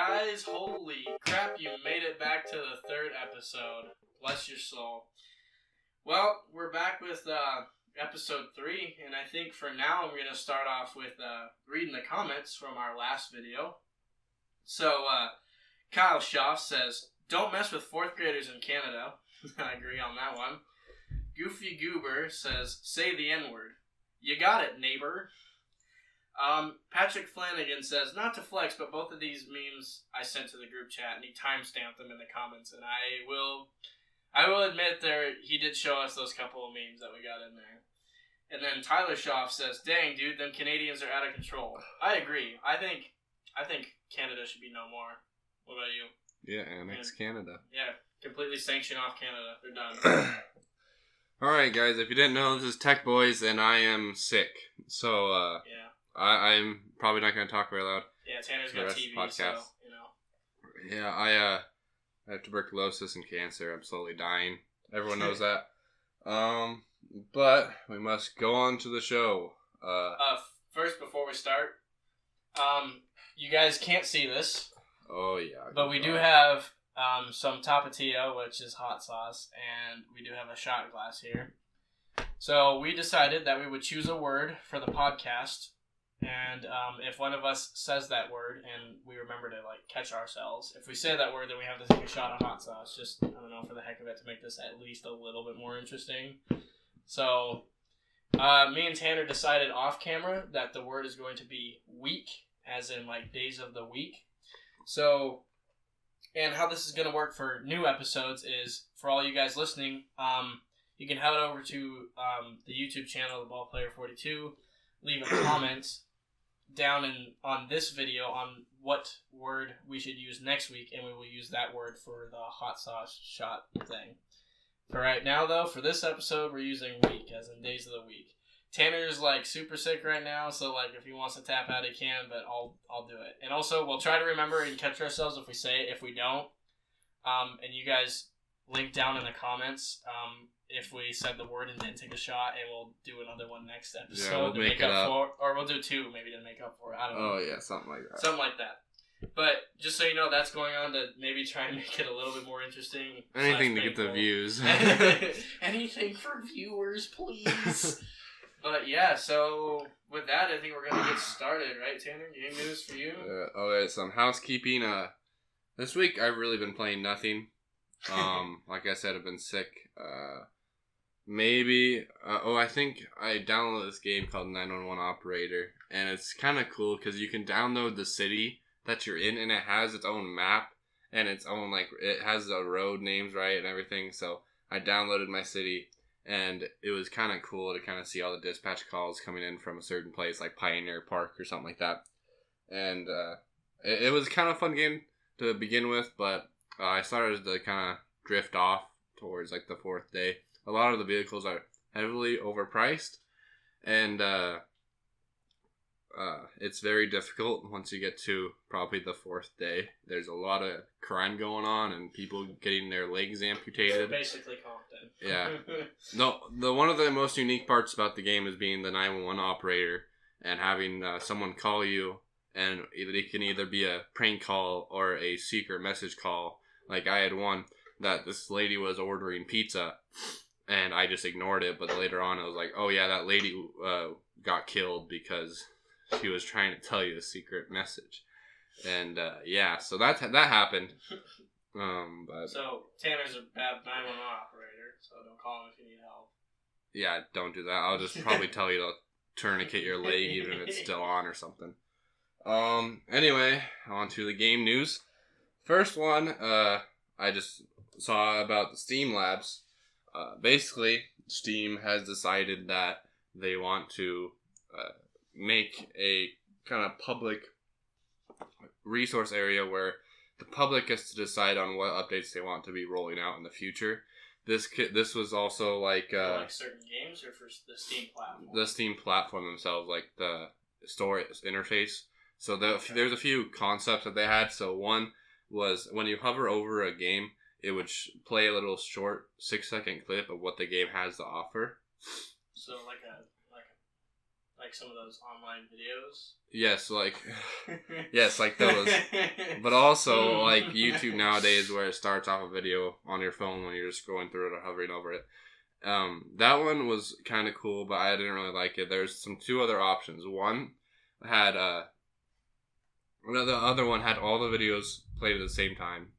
guys? Holy crap, you made it back to the third episode. Bless your soul. Well, we're back with episode 3, and I think for now I'm going to start off with reading the comments from our last video. So, Kyle Schaff says, don't mess with 4th graders in Canada. I agree on that one. Goofy Goober says, say the N-word. You got it, neighbor. Patrick Flanagan says, not to flex, but both of these memes I sent to the group chat, and he timestamped them in the comments, and I will admit he did show us those couple of memes that we got in there. And then Tyler Schaff says, dang, dude, them Canadians are out of control. I agree. I think Canada should be no more. What about you? Yeah, annex Canada. Yeah, completely sanction off Canada. They're done. Alright, guys, if you didn't know, this is Tech Boys, and I am sick. So, yeah. I'm probably not going to talk very loud. Yeah, Tanner's got TV, so, you know. Yeah, I have tuberculosis and cancer. I'm slowly dying. Everyone knows that. But we must go on to the show. First, before we start, you guys can't see this. Oh, yeah. But we do have some tapatio, which is hot sauce, and we do have a shot glass here. So we decided that we would choose a word for the podcast, and if one of us says that word and we remember to catch ourselves, if we say that word, then we have to take a shot of hot sauce. Just, I don't know, for the heck of it, to make this at least a little bit more interesting. So me and Tanner decided off camera that the word is going to be week, as in days of the week. So, and how this is going to work for new episodes is, for all you guys listening, you can head over to the YouTube channel, The Ball Player 42, leave a comment down on this video on what word we should use next week, and we will use that word for the hot sauce shot thing. For right now, though, for this episode, we're using week, as in days of the week. Tanner's super sick right now, so if he wants to tap out, he can, but I'll do it. And also, we'll try to remember and catch ourselves if we say it. If we don't, and you guys link down in the comments if we said the word and didn't take a shot, and we'll do another one next episode. Yeah, we'll to make it up. Or we'll do 2 maybe to make up for it. I don't know. Oh, yeah, something like that. Something like that. But just so you know, that's going on to maybe try and make it a little bit more interesting. Anything to get the views. Anything for viewers, please. But yeah, so with that, I think we're going to get started, right, Tanner? Game news for you? Okay, some housekeeping. This week I've really been playing nothing. Like I said, I've been sick. I think I downloaded this game called 911 Operator, and it's kind of cool because you can download the city that you're in, and it has its own map, and its own, it has the road names, right, and everything. So I downloaded my city, and it was kind of cool to kind of see all the dispatch calls coming in from a certain place, like Pioneer Park or something like that. And it was kind of a fun game to begin with, but I started to kind of drift off towards the 4th day. A lot of the vehicles are heavily overpriced, and it's very difficult once you get to probably the 4th day. There's a lot of crime going on and people getting their legs amputated. Basically Compton. Yeah. No, one of the most unique parts about the game is being the 911 operator and having someone call you, and it can either be a prank call or a secret message call. I had one that this lady was ordering pizza, and I just ignored it, but later on I was like, oh yeah, that lady got killed because she was trying to tell you a secret message. And yeah, so that happened. But so Tanner's a bad 911 operator, so don't call him if you need help. Yeah, don't do that. I'll just probably tell you to tourniquet your leg even if it's still on or something. Anyway, on to the game news. First one, I just saw about the Steam Labs. Basically, Steam has decided that they want to make a kind of public resource area where the public gets to decide on what updates they want to be rolling out in the future. This was also for certain games, or for the Steam platform? The Steam platform themselves, the store interface. So there's a few concepts that they had. So one was when you hover over a game, it would play a little short 6-second clip of what the game has to offer. So like like some of those online videos. Yes, like those. But also, like YouTube nowadays, where it starts off a video on your phone when you're just scrolling through it or hovering over it. That one was kind of cool, but I didn't really like it. There's two other options. One had the other one had all the videos played at the same time.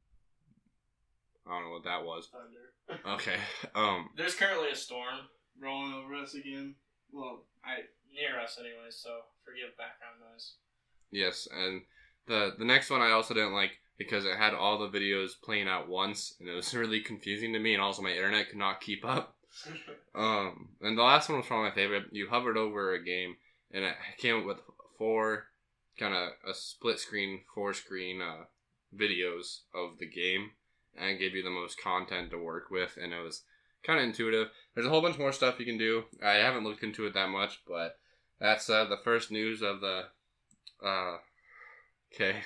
I don't know what that was. Thunder. Okay. There's currently a storm rolling over us again. Well, near us anyway, so forgive background noise. Yes, and the next one I also didn't like because it had all the videos playing at once, and it was really confusing to me, and also my internet could not keep up. And the last one was probably my favorite. You hovered over a game, and it came up with four screen videos of the game, and it gave you the most content to work with, and it was kind of intuitive. There's a whole bunch more stuff you can do. I haven't looked into it that much, but that's the first news of the okay.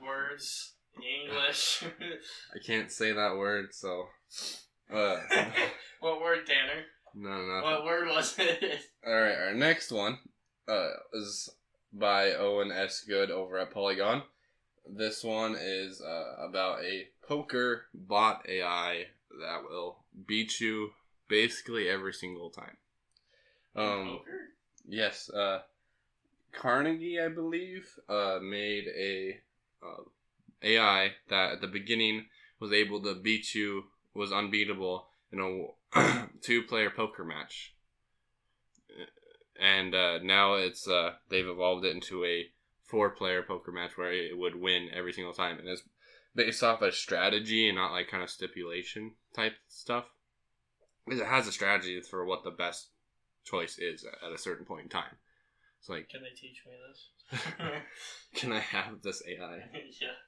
Words, English. I can't say that word, so what word, Tanner? No. What word was it? Alright, our next one is by Owen S. Good over at Polygon. This one is about a poker bot AI that will beat you basically every single time. Poker? Yes. Carnegie, I believe, made a AI that at the beginning was able to beat you, was unbeatable in a 2-player poker match. And now it's they've evolved it into a 4-player poker match where it would win every single time, and it's based off a strategy and not like kind of stipulation type stuff. Because it has a strategy for what the best choice is at a certain point in time. It's like, can they teach me this? Can I have this AI? Yeah.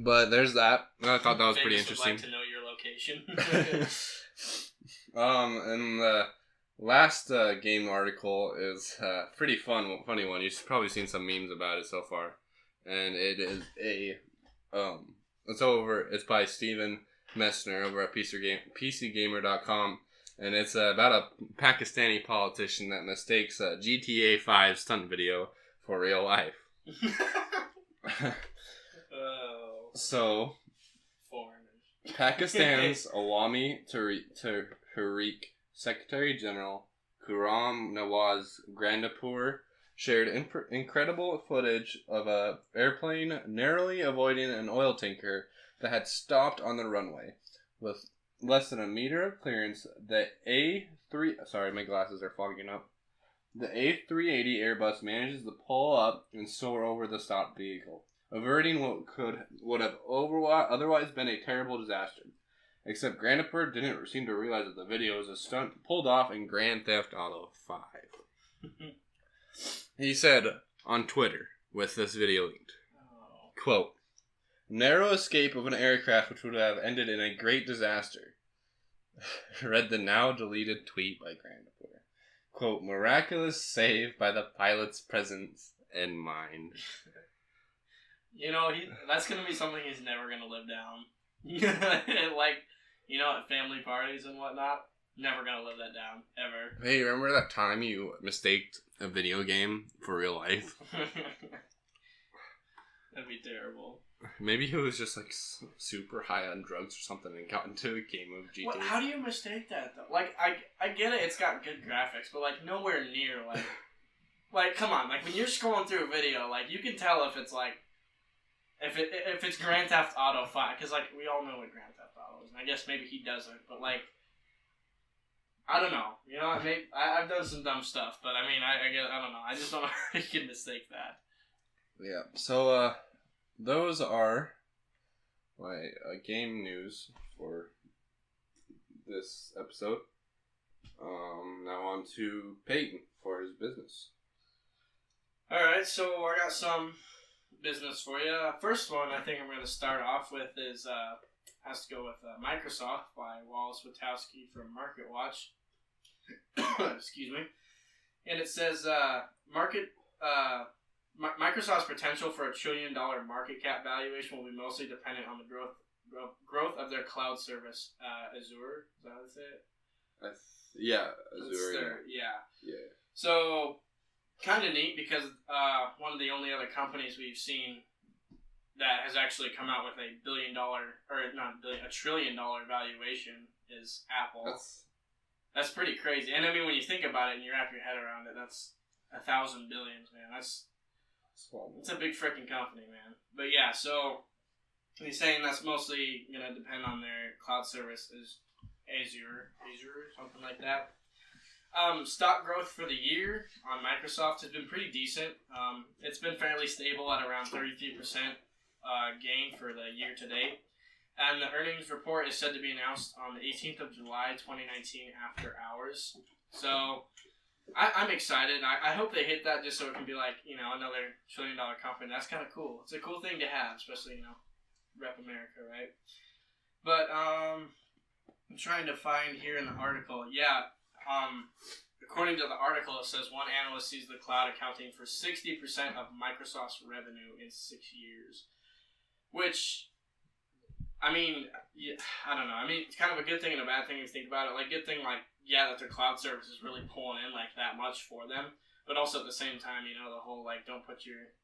But there's that. I thought that was pretty interesting. Would like to know your location. And the last game article is pretty funny one. You've probably seen some memes about it so far, and it is it's by Steven Messner over at PCGamer.com, and it's about a Pakistani politician that mistakes a GTA 5 stunt video for real life. So, foreigners. Pakistan's Awami Tehreek Secretary General Khurram Nawaz Gandapur shared incredible footage of a airplane narrowly avoiding an oil tanker that had stopped on the runway. With less than a meter of clearance, the my glasses are fogging up. The A380 Airbus manages to pull up and soar over the stopped vehicle, averting what would have otherwise been a terrible disaster. Except Gandapur didn't seem to realize that the video was a stunt pulled off in Grand Theft Auto 5. He said on Twitter, with this video linked, quote, "Narrow escape of an aircraft which would have ended in a great disaster." Read the now deleted tweet by Gandapur. Quote, "Miraculous save by the pilot's presence and mind." You know, that's going to be something he's never going to live down. Like, you know, at family parties and whatnot, never going to live that down, ever. Hey, remember that time you mistaked a video game for real life? That'd be terrible. Maybe he was just like super high on drugs or something and got into a game of GTA. What, how do you mistake that though? Like, I get it, it's got good graphics, but like nowhere near like come on, like when you're scrolling through a video, like you can tell if it's like if it's Grand Theft Auto 5, because like we all know what Grand Theft Auto is, and I guess maybe he doesn't, but like I don't know, you know, I've done some dumb stuff, but I mean I guess I don't know, I just don't know how you can mistake that. Yeah. So those are my game news for this episode. Now on to Peyton for his business. Alright, so I got some business for you. First one I think I'm going to start off with is has to go with Microsoft by Wallace Witowski from MarketWatch. Excuse me. And it says Microsoft's potential for $1 trillion market cap valuation will be mostly dependent on the growth of their cloud service, Azure. Is that how they say it? Yeah, It's Azure. their, yeah. Yeah. So, kind of neat because one of the only other companies we've seen that has actually come out with $1 billion, or not $1 trillion valuation is Apple. That's pretty crazy. And I mean, when you think about it and you wrap your head around it, that's 1,000 billions, man. It's a big freaking company, man. But yeah, so he's saying that's mostly going to depend on their cloud service is Azure, something like that. Stock growth for the year on Microsoft has been pretty decent. It's been fairly stable at around 33% gain for the year to date. And the earnings report is said to be announced on the 18th of July, 2019, after hours. So I'm excited. I hope they hit that just so it can be like, another $1 trillion company. That's kind of cool. It's a cool thing to have, especially, rep America, right? But I'm trying to find here in the article. Yeah, according to the article, it says one analyst sees the cloud accounting for 60% of Microsoft's revenue in 6 years. Which, I mean, I don't know. I mean, it's kind of a good thing and a bad thing if you think about it. Like, good thing, that their cloud service is really pulling in, that much for them. But also at the same time, the whole, don't put your,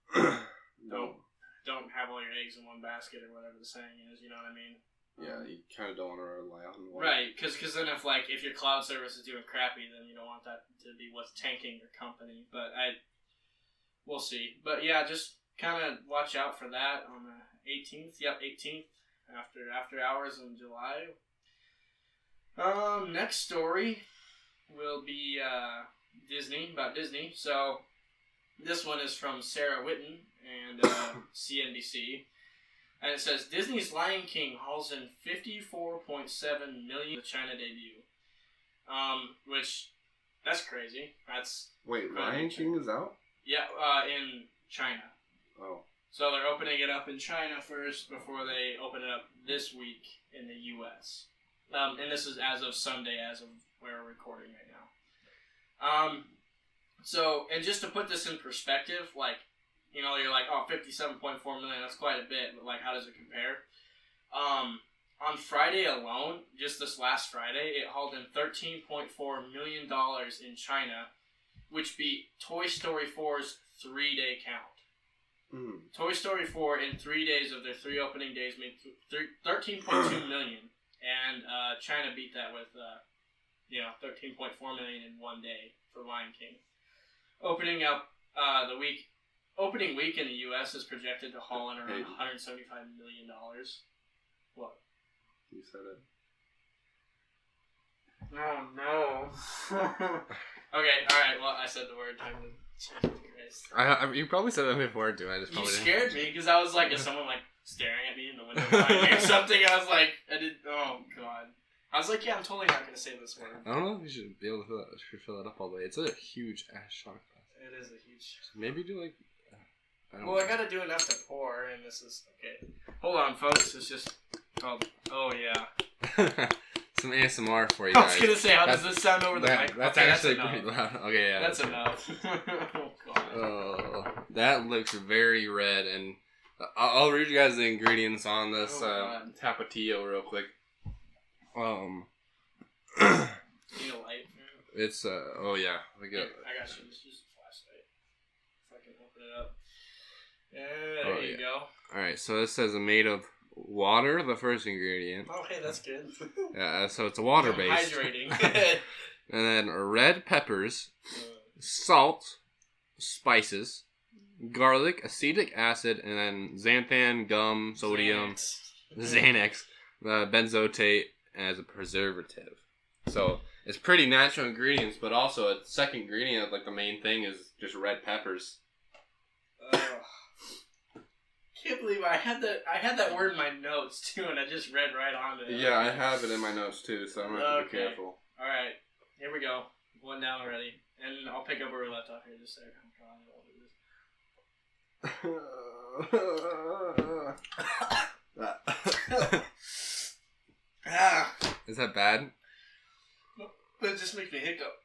don't have all your eggs in one basket or whatever the saying is, you know what I mean? Yeah, you kind of don't want to rely on one. Right, because then if your cloud service is doing crappy, then you don't want that to be what's tanking your company. But we'll see. But yeah, just kind of watch out for that on the 18th. Yep, 18th after hours in July. Next story will be about Disney. So this one is from Sarah Whitten and CNBC. And it says, Disney's Lion King hauls in $54.7 million the China debut. Which, that's crazy. Wait, Lion King is out? Yeah, in China. Oh. So they're opening it up in China first before they open it up this week in the U.S. And this is as of Sunday, as of where we're recording right now. So, and just to put this in perspective, you're like, oh, 57.4 million, that's quite a bit, but how does it compare? On Friday alone, just this last Friday, it hauled in $13.4 million in China, which beat Toy Story 4's 3-day count. Toy Story 4 in 3 days of their 3 opening days made $13.2 million, and China beat that with, $13.4 million in 1 day for Lion King. Opening week in the U.S. is projected to haul in around $175 million. What? You said it. Oh, no. Okay, alright, well, I said the word. You probably said that before, too. You scared me, because I was like, is someone, staring at me in the window behind me or something? I was like, oh, God. I was like, yeah, I'm totally not going to say this word. I don't know if you should be able to fill that up all the way. It's a huge ass shot glass. It is a huge... Maybe do, I gotta do enough to pour, and this is... Okay. Hold on, folks. It's just... Oh yeah. Some ASMR for you I guys. was gonna say, how does this sound over the mic? That's okay, actually pretty loud. Okay, yeah. That's enough. Oh, God. Oh, that looks very red, and I'll read you guys the ingredients on this Tapatio real quick. You need a light? It's, oh yeah. I got you. Just use a flashlight. If I can open it up. Yeah, there you go. Alright, so this says made of water, the first ingredient. Oh, hey, that's good. Yeah, so it's a water base. Hydrating. And then red peppers, salt, spices, garlic, acetic acid, and then xanthan, gum, sodium, Xanax, benzoate as a preservative. So it's pretty natural ingredients, but also a second ingredient, the main thing is just red peppers. Can't believe I had that word in my notes too, and I just read right on it. Yeah, I have it in my notes too, so I'm gonna have to be careful. All right, here we go. One down already, and I'll pick up where we left off here. Just a second. Is that bad? It just makes me hiccup.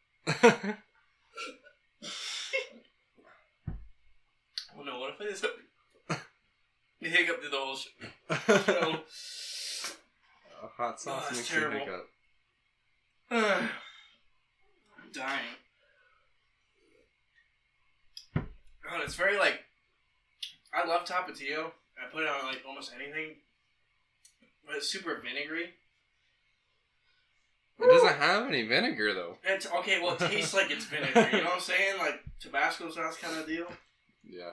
Oh no! What if I just hiccup through the whole show? Hot sauce makes you hiccup. I'm dying. Oh, it's very like. I love Tapatio. I put it on like almost anything, but it's super vinegary. It doesn't have any vinegar though. It's okay. Well, it tastes like it's vinegar. You know what I'm saying? Like Tabasco sauce kind of deal. Yeah.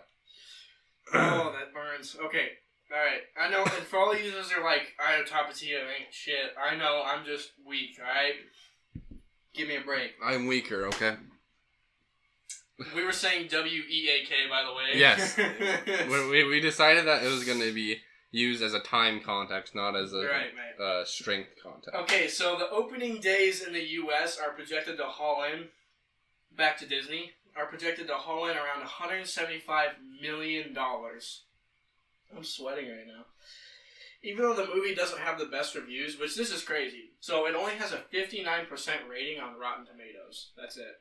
Oh, that burns. Okay. All right. I know. And for all you that are like, I have Tapatio ain't shit. I know. I'm just weak. All right. Give me a break. I'm weaker. Okay. We were saying WEAK, by the way. Yes. we decided that it was going to be used as a time context, not as a strength context. Okay, so the opening days in the U.S. are projected to haul in, back to Disney, are projected to haul in around $175 million. I'm sweating right now. Even though the movie doesn't have the best reviews, which this is crazy. So it only has a 59% rating on Rotten Tomatoes. That's it.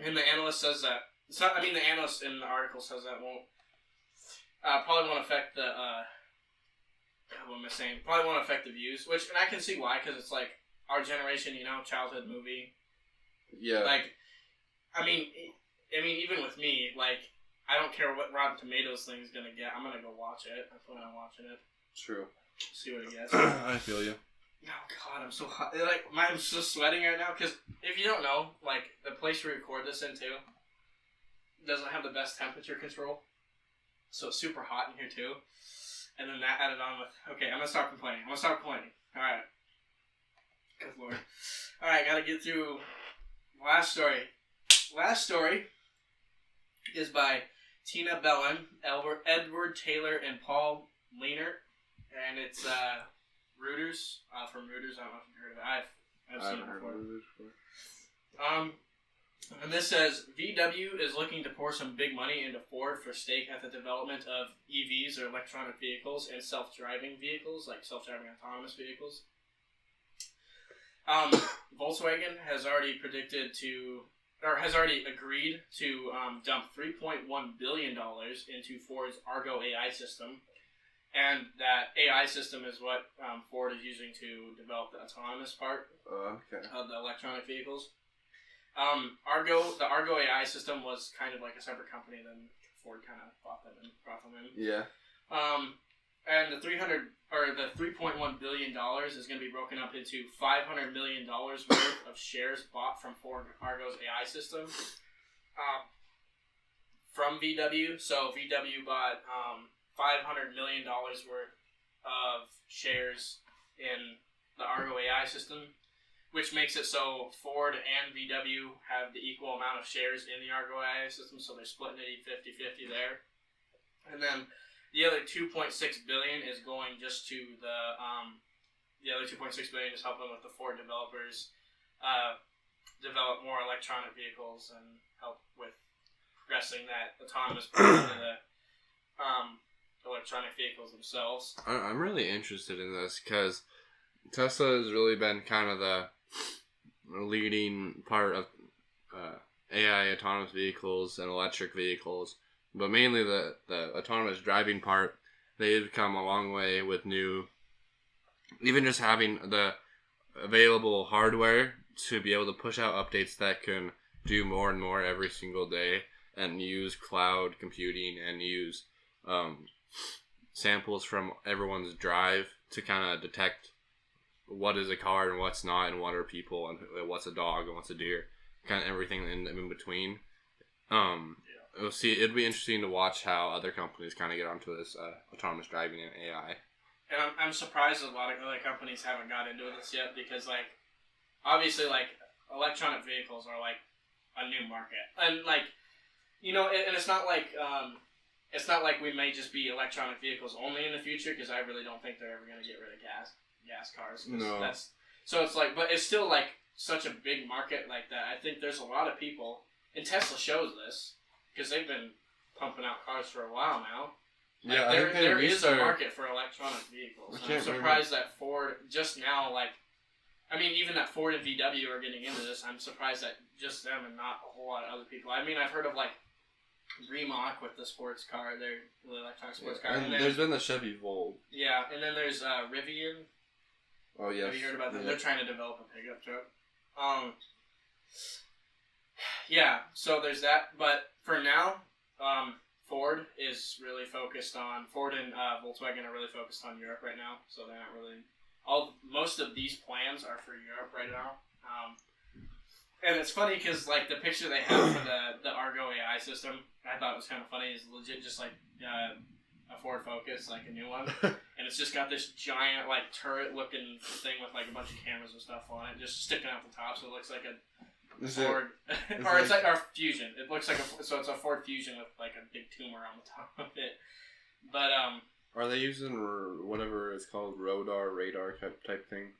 And the analyst says that. It's not, I mean, the analyst in the article says that probably won't affect the, what am I saying? Probably won't affect the views, which, and I can see why, because it's like our generation, you know, childhood movie. Yeah. Like, I mean, even with me, like, I don't care what Rotten Tomatoes thing is gonna get. I'm gonna go watch it. I plan on watching it. True. See what it gets. I feel you. Oh God, I'm so hot. Like, I'm so sweating right now. Because if you don't know, like, the place we record this in too doesn't have the best temperature control, so it's super hot in here too. And then that added on with. Okay, I'm gonna stop complaining. All right. Good Lord. All right, gotta get through. Last story is by Tina Bellin, Edward Taylor, and Paul Lehnert, and it's Reuters, from Reuters. I don't know if you've heard of it. I've seen it before. And this says, VW is looking to pour some big money into Ford for stake at the development of EVs, or electronic vehicles, and self-driving vehicles, like self-driving autonomous vehicles. Volkswagen has already agreed to dump $3.1 billion into Ford's Argo AI system. And that AI system is what Ford is using to develop the autonomous part of the electronic vehicles. The Argo AI system was kind of like a separate company, then Ford kind of brought them in. Yeah. And the $3.1 billion is going to be broken up into $500 million worth of shares bought from Ford Argo's AI system from VW. So VW bought $500 million worth of shares in the Argo AI system, which makes it so Ford and VW have the equal amount of shares in the Argo AI system, so they're splitting it 50-50 there. And then the other $2.6 billion is going just to the other $2.6 billion is helping with the Ford developers develop more electronic vehicles and help with progressing that autonomous part into the electronic vehicles themselves. I'm really interested in this because Tesla has really been kind of the leading part of AI autonomous vehicles and electric vehicles, but mainly the autonomous driving part. They've come a long way with even just having the available hardware to be able to push out updates that can do more and more every single day, and use cloud computing and use samples from everyone's drive to kind of detect what is a car and what's not, and what are people, and what's a dog and what's a deer, kind of everything in between. We'll see. It'd be interesting to watch how other companies kind of get onto this autonomous driving and AI. And I'm surprised a lot of other companies haven't got into this yet, because like obviously like electronic vehicles are like a new market, and like and it's not like we may just be electronic vehicles only in the future, because I really don't think they're ever going to get rid of gas cars. No. So it's like, but it's still like such a big market like that. I think there's a lot of people, and Tesla shows this because they've been pumping out cars for a while now. Like, Yeah, there is a market for electronic vehicles. I'm surprised that Ford just now, even that Ford and VW are getting into this. I'm surprised that just them and not a whole lot of other people. I mean, I've heard of like Rimac with the sports car, the electronic sports car. And there's been the Chevy Volt. Yeah, and then there's Rivian. Oh, yes. Have you heard about them? Yeah. They're trying to develop a pickup truck. Yeah, so there's that. But for now, Ford is really focused on Ford and Volkswagen are really focused on Europe right now. So they're not really most of these plans are for Europe right now. And it's funny because like the picture they have for the Argo AI system, I thought was kind of funny. Is legit just like a Ford Focus, like a new one, and it's just got this giant like turret looking thing with like a bunch of cameras and stuff on it, just sticking out the top, so it looks like a Ford, or it's like our Fusion. It looks like so it's a Ford Fusion with like a big tumor on the top of it. But are they using whatever it's called, radar type thing?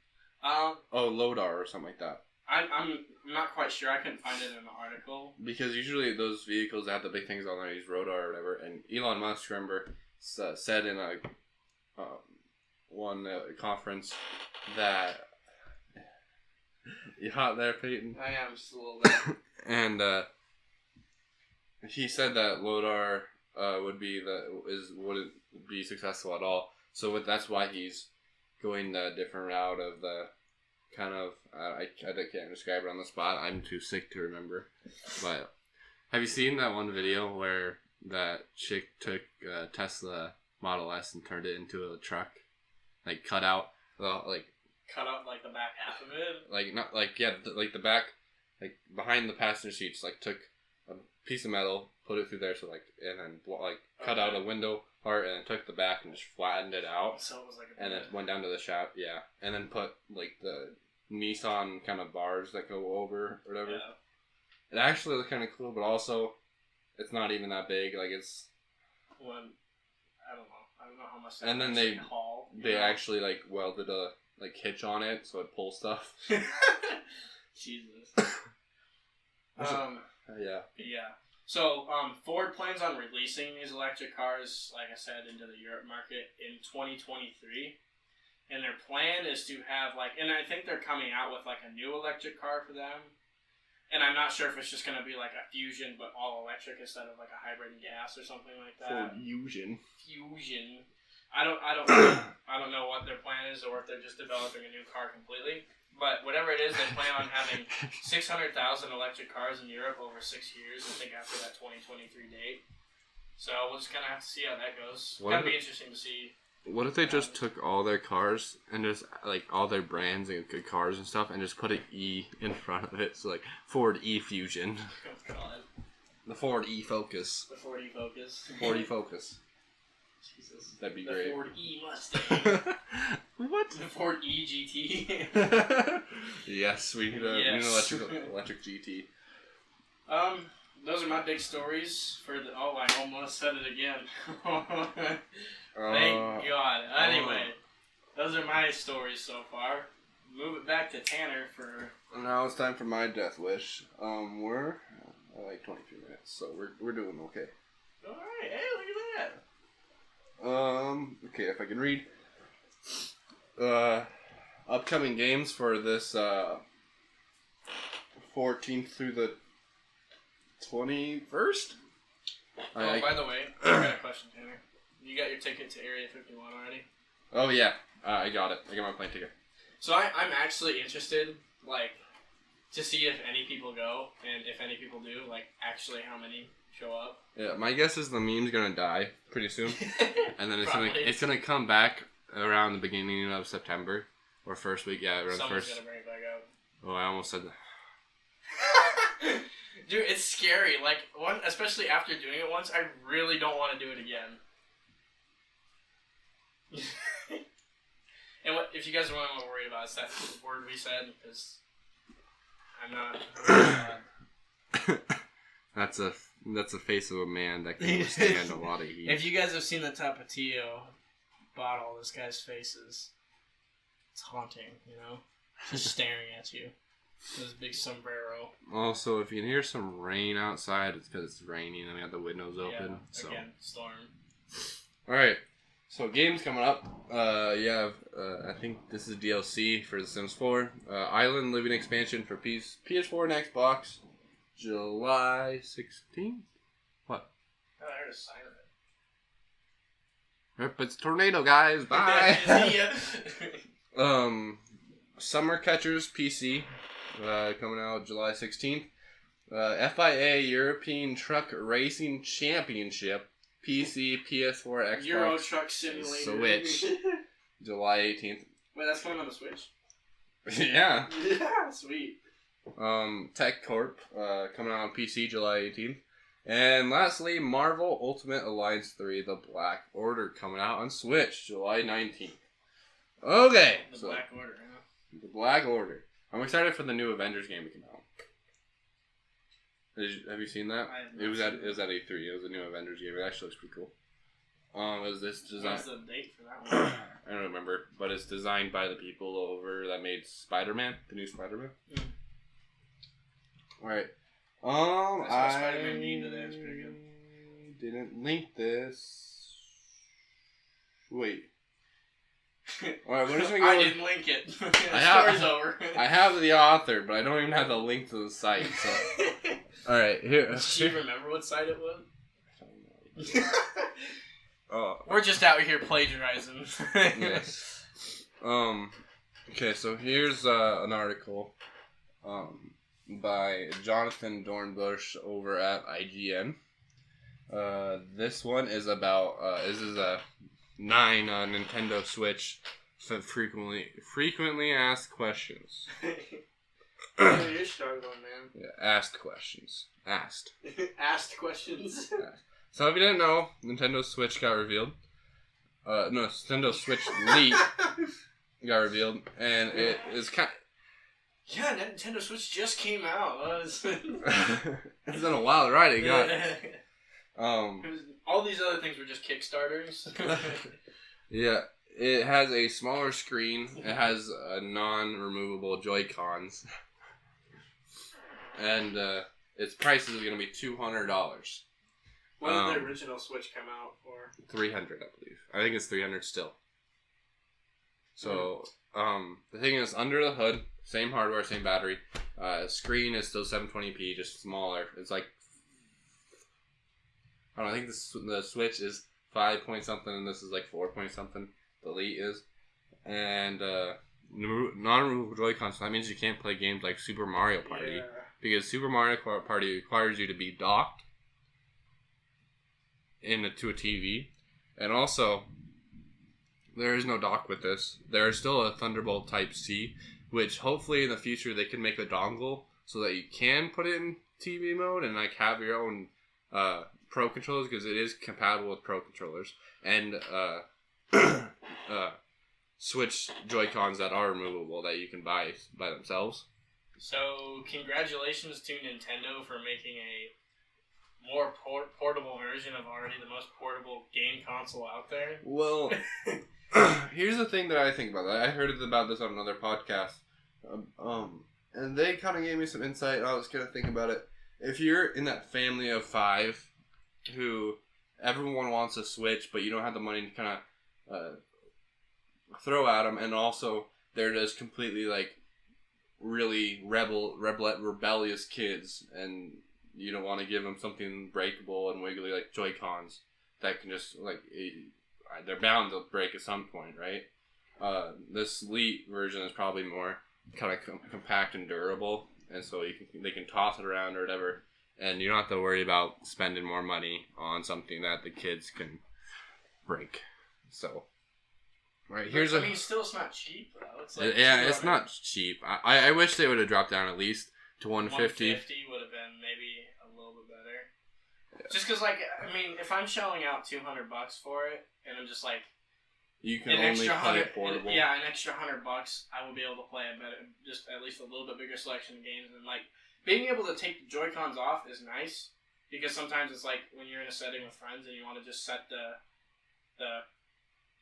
LODAR or something like that. I'm not quite sure. I couldn't find it in the article. Because usually those vehicles that have the big things on there use radar or whatever. And Elon Musk, remember, said in a one conference that... You hot there, Peyton? I am just a little bit. And he said that LODAR wouldn't be successful at all. So that's why he's going the different route of the... kind of, I can't describe it on the spot. I'm too sick to remember. But have you seen that one video where that chick took a Tesla Model S and turned it into a truck? Like cut out like the back half of it? Like not like yeah, like the back, like behind the passenger seats. Like took a piece of metal, put it through there, so like and then cut out a window part and then took the back and just flattened it out. So it was like and then went down to the shop, yeah, and then put like the Nissan kind of bars that go over or whatever. Yeah. It actually looks kind of cool, but also it's not even that big. Like it's I don't know how much. And then they actually like welded a like hitch on it so it pulls stuff. Jesus. Yeah. So Ford plans on releasing these electric cars, like I said, into the Europe market in 2023. And their plan is to have and I think they're coming out with like a new electric car for them. And I'm not sure if it's just going to be like a Fusion, but all electric instead of like a hybrid and gas or something like that. Fusion. I don't know what their plan is or if they're just developing a new car completely. But whatever it is, they plan on having 600,000 electric cars in Europe over 6 years. I think after that 2023 date. So we'll just kind of have to see how that goes. It's going to be interesting to see. What if they just took all their cars and just like all their brands and good cars and stuff and just put an E in front of it? So like Ford E Fusion. Oh God. The Ford E Focus. The Ford E Focus. Ford E Focus. Jesus. That'd be great. The Ford E Mustang. What? The Ford E GT. Yes, we need an electric GT. Those are my big stories for the. Oh, I almost said it again. Thank God. Anyway, those are my stories so far. Move it back to Tanner for. Now it's time for my death wish. We're like 23 minutes, so we're doing okay. All right. Hey, look at that. Okay, if I can read. Upcoming games for this 14th through the 21st. By the way, I got a question, Tanner. You got your ticket to Area 51 already? Oh yeah, I got it. I got my plane ticket. So I'm actually interested, to see if any people go, and if any people do, actually how many show up. Yeah, my guess is the meme's gonna die pretty soon, and then it's gonna come back around the beginning of September or first week. Yeah, around Someone's first. Gonna bring it back up. Oh, I almost said that. Dude, it's scary. Especially after doing it once, I really don't want to do it again. And if you guys are wondering what we're worried about, it's that word we said, because I'm not. That's a face of a man that can withstand a lot of heat. If you guys have seen the Tapatio bottle, this guy's face it's haunting, just staring at you. This big sombrero. Also, if you can hear some rain outside, it's because it's raining and we have the windows open. Yeah, again, storm. Alright, so games coming up. I think this is DLC for The Sims 4. Island Living Expansion for PS4 and Xbox. July 16th? What? Oh, I heard a siren. Yep, it's a tornado, guys. Bye. Summer Catchers PC. coming out July 16th. FIA European Truck Racing Championship, PC, PS4, Xbox, Euro Truck Simulator, Switch, July 18th. Wait, that's coming on the Switch? Yeah. Yeah, sweet. Tech Corp, coming out on PC July 18th. And lastly, Marvel Ultimate Alliance 3, The Black Order, coming out on Switch July 19th. Okay. The Black Order, huh? The Black Order. I'm excited for the new Avengers game to come out. Have you seen that? It was at E3. It was a new Avengers game. It actually looks pretty cool. It was this design. What's the date for that one? I don't remember, but it's designed by the people over that made Spider-Man, the new Spider-Man. Mm. All right. I saw Spider-Man meme today. It's pretty good. Didn't link this. Wait. All right, we're just gonna go. I didn't link it. The story's over. I have the author, but I don't even have the link to the site. So. All right, here. Do you remember what site it was? Oh. We're just out here plagiarizing. Yes. Okay, so here's an article by Jonathan Dornbush over at IGN. This one is about this is a 9 Nintendo Switch frequently asked questions. You're struggling, man. Yeah, asked questions. Asked. Asked questions. So if you didn't know, Nintendo Switch got revealed. No, Nintendo Switch Lite got revealed, and it is kind. Yeah, Nintendo Switch just came out. It's been a wild ride. It got. All these other things were just Kickstarters. Yeah, it has a smaller screen. It has non-removable Joy-Cons, and its price is going to be $200. What did the original Switch come out for? $300, I believe. I think it's $300 still. So, the thing is, under the hood, same hardware, same battery. Screen is still 720p, just smaller. It's like, I don't know, I think the Switch is 5 point something, and this is like 4 point something. The Elite is. And, non-removable Joy-Cons, so that means you can't play games like Super Mario Party. Yeah. Because Super Mario Party requires you to be docked to a TV. And also, there is no dock with this. There is still a Thunderbolt Type-C, which hopefully in the future they can make a dongle so that you can put it in TV mode and like have your own Pro controllers, because it is compatible with Pro controllers. And Switch Joy-Cons that are removable that you can buy by themselves. So, congratulations to Nintendo for making a more portable version of already the most portable game console out there. Well, here's the thing that I think about that. I heard about this on another podcast, and they kind of gave me some insight, and I was going to think about it. If you're in that family of 5 who everyone wants a Switch, but you don't have the money to kind of throw at them, and also they're just completely like really rebellious kids, and you don't want to give them something breakable and wiggly like Joy-Cons that can just like they're bound to break at some point, right? This Elite version is probably more kind of compact and durable, and so they can toss it around or whatever, and you don't have to worry about spending more money on something that the kids can break. So. Right, here's still it's not cheap though. It's like it's not cheap. I wish they would have dropped down at least to $150. $150 would have been maybe a little bit better. Yeah. Just because, like, I mean, if I'm shelling out $200 for it, and I'm just like, you can only play it portable. An extra $100, I will be able to play a better, just at least a little bit bigger selection of games. And like being able to take the Joy-Cons off is nice, because sometimes it's like when you're in a setting with friends and you want to just set the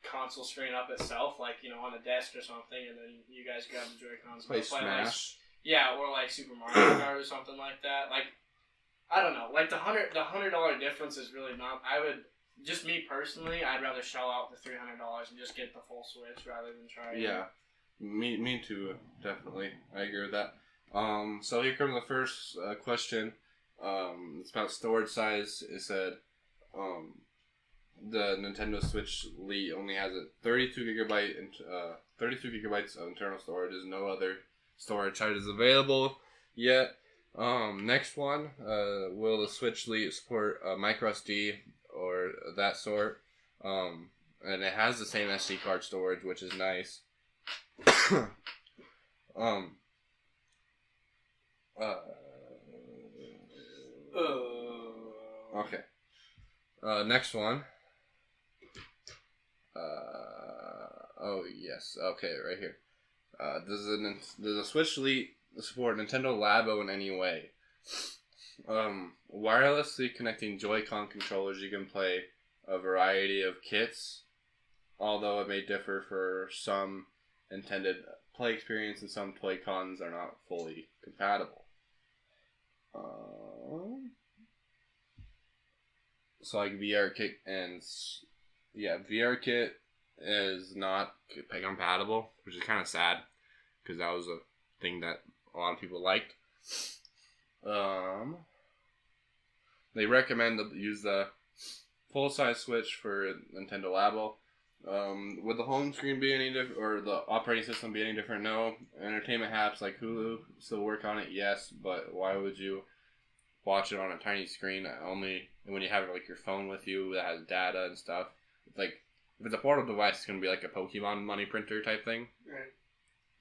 console screen up itself, like, you know, on a desk or something, and then you guys grab the Joy-Cons. Play Smash. Or like Super Mario Kart or something like that. Like, I don't know. Like the $100 difference is really not. I would just me personally, I'd rather shell out the $300 and just get the full Switch rather than try. Yeah, me too. Definitely, I agree with that. So here comes the first question. It's about storage size. It said, the Nintendo Switch Lite only has a 32 gigabytes of internal storage. There's no other storage charges available yet. Next one, will the Switch Lite support micro SD or that sort? And it has the same SD card storage, which is nice. Okay. Next one. Oh yes. Okay, right here. Does the Switch Lite support Nintendo Labo in any way? Wirelessly connecting Joy-Con controllers, you can play a variety of kits, although it may differ for some intended play experience and some Toy-Cons are not fully compatible. So like VR kit and VR kit is not compatible, which is kind of sad because that was a thing that a lot of people liked. They recommend to use the full-size Switch for Nintendo Labo. Would the home screen be any different, or the operating system be any different? No. Entertainment apps like Hulu still work on it, yes, but why would you watch it on a tiny screen only when you have like your phone with you that has data and stuff? It's like, if it's a portable device, it's going to be like a Pokemon money printer type thing. Right.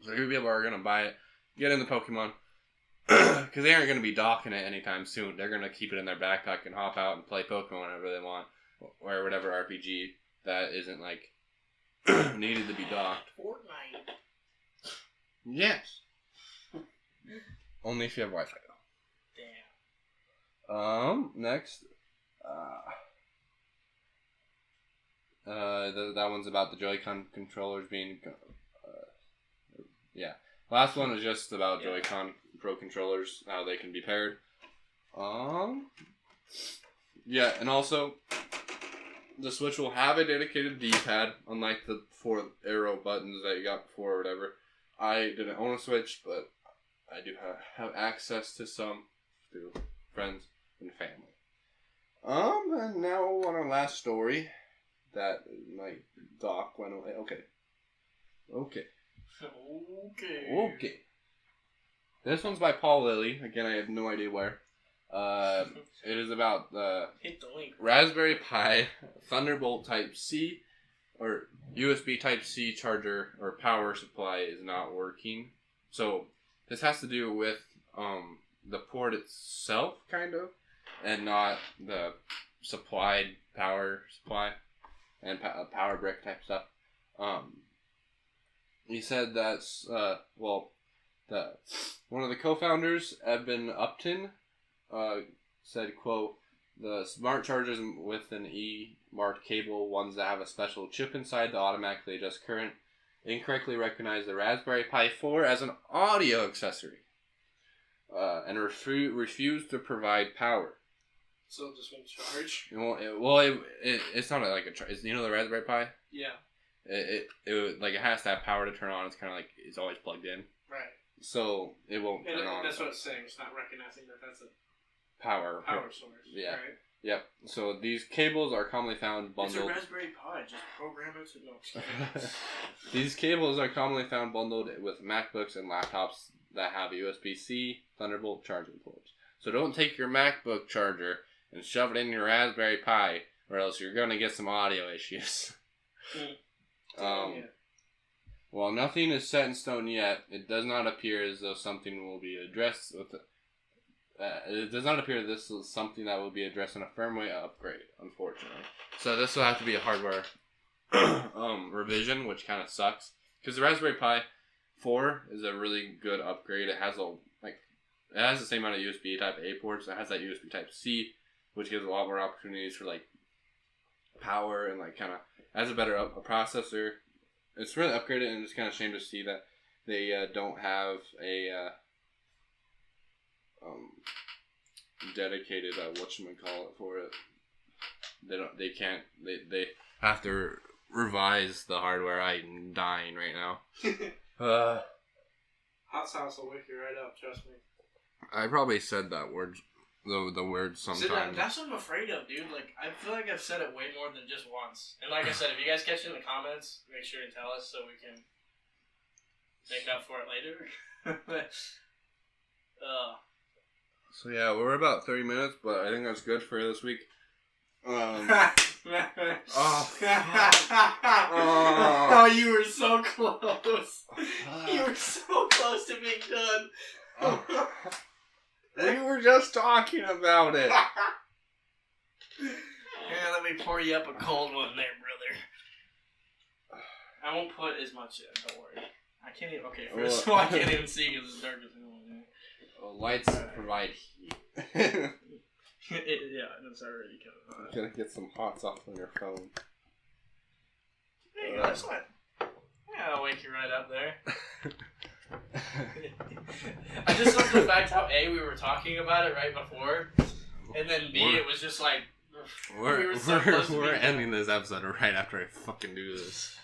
So if people are going to buy it, get in the Pokemon, because they aren't going to be docking it anytime soon. They're going to keep it in their backpack and hop out and play Pokemon whenever they want, or whatever RPG that isn't like needed to be docked. Fortnite. Yes. Only if you have Wi-Fi though. Damn. Next. That one's about the Joy-Con controllers being. Yeah. Last one is just about Joy-Con Pro controllers, how they can be paired. Yeah, and also, the Switch will have a dedicated D-pad, unlike the 4 arrow buttons that you got before or whatever. I didn't own a Switch, but I do have access to some through friends and family. And now on our last story, that my dock went away. Okay. This one's by Paul Lilly. Again, I have no idea where. It is about the Raspberry Pi Thunderbolt Type-C or USB Type-C charger or power supply is not working. So this has to do with the port itself, kind of, and not the supplied power supply and power brick type stuff. He said that's one of the co-founders, Eben Upton, said, quote, "The smart chargers with an E-marked cable, ones that have a special chip inside to automatically adjust current, incorrectly recognize the Raspberry Pi 4 as an audio accessory, and refuse to provide power." So it just won't charge? It's not like a charge. You know the Raspberry Pi? Yeah. It has to have power to turn on. It's kind of like it's always plugged in. Right. So it won't turn on. That's what it's saying. It's not recognizing that that's a power source. Yeah. Right? Yep. So these cables are commonly found bundled. It's a Raspberry Pi. Just program it to no. These cables are commonly found bundled with MacBooks and laptops that have USB-C Thunderbolt charging ports. So don't take your MacBook charger and shove it in your Raspberry Pi, or else you're gonna get some audio issues. While nothing is set in stone yet, it does not appear as though something will be addressed with. It does not appear this is something that will be addressed in a firmware upgrade, unfortunately. So this will have to be a hardware revision, which kind of sucks because the Raspberry Pi 4 is a really good upgrade. It has it has the same amount of USB Type A ports. It has that USB Type C, which gives a lot more opportunities for like power and like kind of has a better processor. It's really upgraded, and it's kind of a shame to see that they don't have a dedicated whatchamacallit for it. They have to revise the hardware. I'm dying right now. Hot sauce will wake you right up, trust me. I probably said that word, the word sometimes. That's what I'm afraid of, dude. Like, I feel like I've said it way more than just once. And like I said, if you guys catch it in the comments, make sure to tell us so we can make up for it later. So yeah, we're about 30 minutes, but I think that's good for this week. Oh, you were so close. You were so close to being done. We were just talking about it. Yeah, let me pour you up a cold one there, brother. I won't put as much in, don't worry. I can't even, okay, first of all, I can't even see because it's dark as hell. Lights provide heat. Yeah, it's already kind of hot. I'm gonna get some hot sauce on your phone. There you go, that's fine. Yeah, I'll wake you right up there. I just love the fact how A, we were talking about it right before, and then B, it was just like, we're ending this episode right after I fucking do this.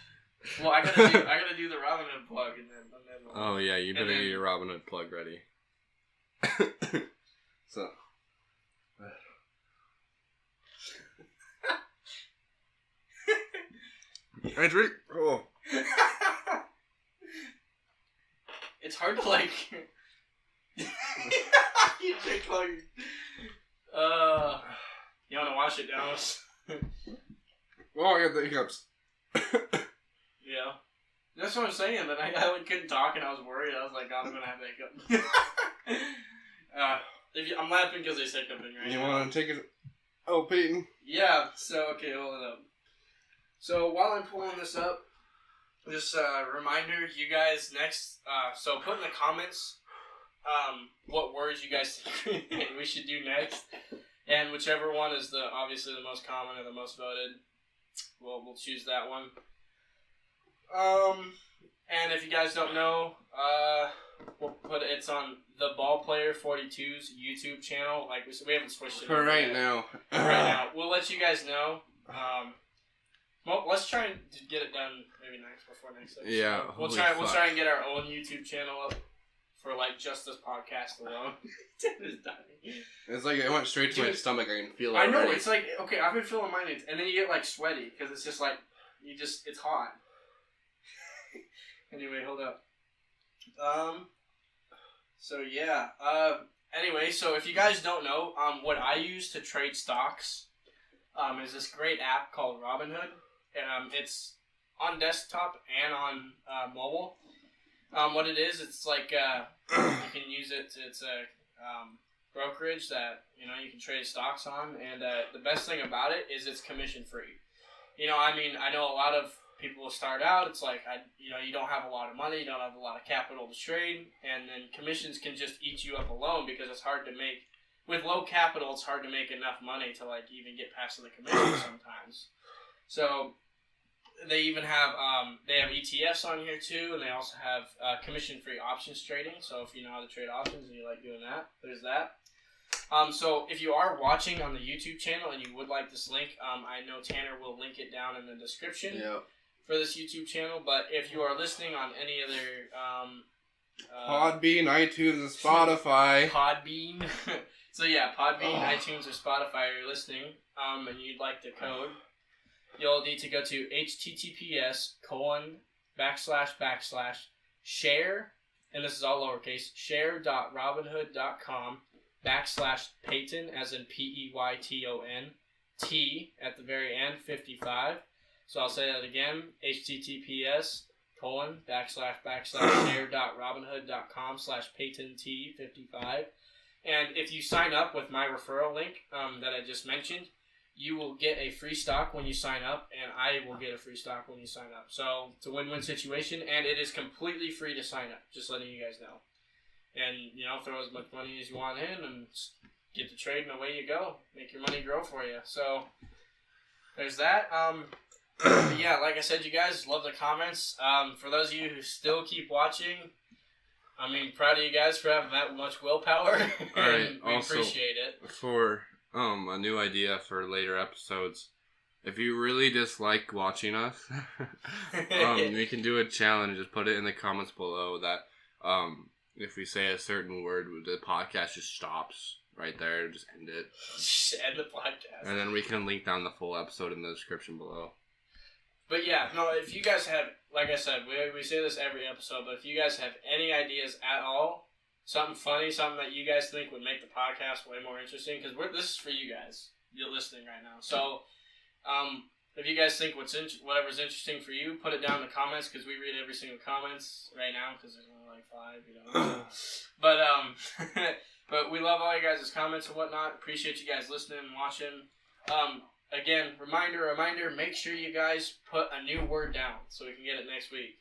Well, I gotta do the Robin Hood plug, and then oh yeah, you better get your Robin Hood plug ready. So. I drink. Oh. It's hard to like. You drink like. You wanna wash it down? Oh, I got the hiccups. Yeah. That's what I'm saying. Then I couldn't talk and I was worried. I was like, God, I'm gonna have hiccups. I'm laughing because they said something right You now. want to take it? Oh, Peyton. Yeah. So okay, hold it up. So while I'm pulling this up, just a reminder, you guys next. So put in the comments, what words you guys think we should do next, and whichever one is obviously the most common or the most voted, we'll choose that one. And if you guys don't know, it's on the Ballplayer 42's YouTube channel. Like we haven't switched it for right now. Right now, we'll let you guys know. Well, let's try and get it done maybe before next episode. Yeah, we'll try and get our own YouTube channel up for like just this podcast alone. Tanner's dying. It's like it went straight to my stomach. I can feel it. I know. Already. It's like okay, I've been feeling mine, and then you get like sweaty because it's just like it's hot. Anyway, hold up. So yeah. Anyway, so if you guys don't know, what I use to trade stocks, is this great app called Robinhood. It's on desktop and on mobile. What it is, it's like you can use it. It's a brokerage that you can trade stocks on, and the best thing about it is it's commission free. I know a lot of people will start out. It's like you don't have a lot of money, you don't have a lot of capital to trade, and then commissions can just eat you up alone because it's hard to make. With low capital, it's hard to make enough money to like even get past the commission sometimes. So they even have they have ETFs on here too, and they also have commission-free options trading. So if you know how to trade options and you like doing that, there's that. So if you are watching on the YouTube channel and you would like this link, I know Tanner will link it down in the description for this YouTube channel. But if you are listening on any other Podbean, iTunes, and Spotify. Podbean. So yeah, Podbean, iTunes, or Spotify you're listening, and you'd like the code, you'll need to go to https://share, and this is all lowercase, share.robinhood.com/Peyton, as in Peyton, T at the very end, 55. So I'll say that again, https://share.robinhood.com/Peyton, 55. And if you sign up with my referral link that I just mentioned, you will get a free stock when you sign up, and I will get a free stock when you sign up. So it's a win-win situation, and it is completely free to sign up, just letting you guys know. And, throw as much money as you want in and get to trade, and away you go. Make your money grow for you. So there's that. But yeah, like I said, you guys love the comments. For those of you who still keep watching, proud of you guys for having that much willpower. And we appreciate it. For a new idea for later episodes, if you really dislike watching us, we can do a challenge. Just put it in the comments below that if we say a certain word, the podcast just stops right there. Just end it. Just end the podcast. And then we can link down the full episode in the description below. But yeah, no, if you guys have, like I said, we say this every episode, but if you guys have any ideas at all, something funny, something that you guys think would make the podcast way more interesting, because this is for you guys. You're listening right now. So, if you guys think whatever's interesting for you, put it down in the comments, because we read every single comments right now, because there's only like 5, you know. But, but we love all you guys' comments and whatnot. Appreciate you guys listening and watching. Again, reminder, make sure you guys put a new word down so we can get it next week.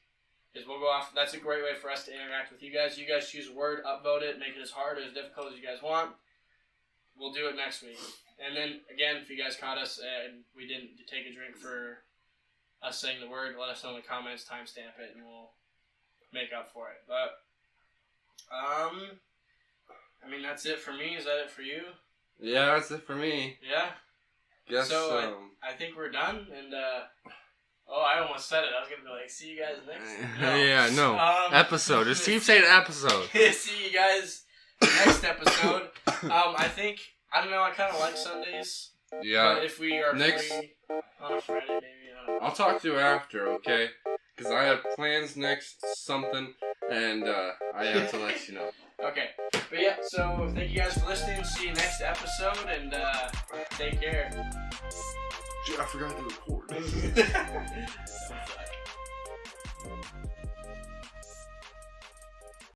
Because we'll go off. That's a great way for us to interact with you guys. You guys choose a word, upvote it, make it as hard or as difficult as you guys want. We'll do it next week. And then, again, if you guys caught us and we didn't take a drink for us saying the word, let us know in the comments, timestamp it, and we'll make up for it. But, I mean, that's it for me. Is that it for you? Yeah, that's it for me. Yeah? Guess so. I think we're done, and, I almost said it. I was going to be like, see you guys next. No. Yeah, no. Episode. Just keep saying episode. See you guys next episode. I don't know, I kind of like Sundays. Yeah. But if we are free on a Friday, maybe, I don't know. I'll talk to you after, okay? Because I have plans next something, and I have to let you know. Okay. But yeah, so thank you guys for listening. See you next episode, and take care. Dude, I forgot to record.